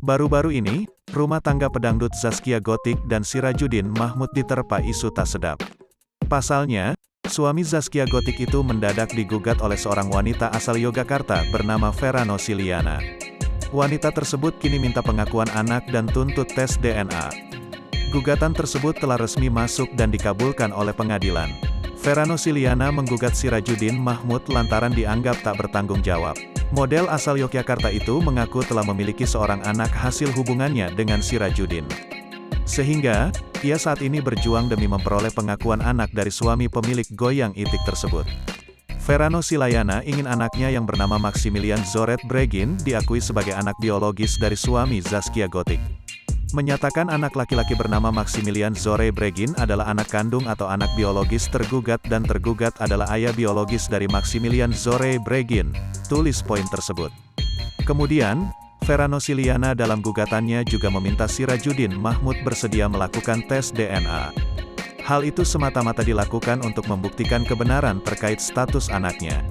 Baru-baru ini, rumah tangga pedangdut Zaskia Gotik dan Sirajuddin Mahmud diterpa isu tak sedap. Pasalnya, suami Zaskia Gotik itu mendadak digugat oleh seorang wanita asal Yogyakarta bernama Vera Nosiliana. Wanita tersebut kini minta pengakuan anak dan tuntut tes DNA. Gugatan tersebut telah resmi masuk dan dikabulkan oleh pengadilan. Vera Nosiliana menggugat Sirajuddin Mahmud lantaran dianggap tak bertanggung jawab. Model asal Yogyakarta itu mengaku telah memiliki seorang anak hasil hubungannya dengan Sirajuddin. Sehingga, ia saat ini berjuang demi memperoleh pengakuan anak dari suami pemilik Goyang Itik tersebut. Vera Nosiliana ingin anaknya yang bernama Maximilian Zoret Bregin diakui sebagai anak biologis dari suami Zaskia Gotik. Menyatakan anak laki-laki bernama Maximilian Zore Bregin adalah anak kandung atau anak biologis tergugat dan tergugat adalah ayah biologis dari Maximilian Zore Bregin, tulis poin tersebut. Kemudian, Vera Nosiliana dalam gugatannya juga meminta Sirajuddin Mahmud bersedia melakukan tes DNA. Hal itu semata-mata dilakukan untuk membuktikan kebenaran terkait status anaknya.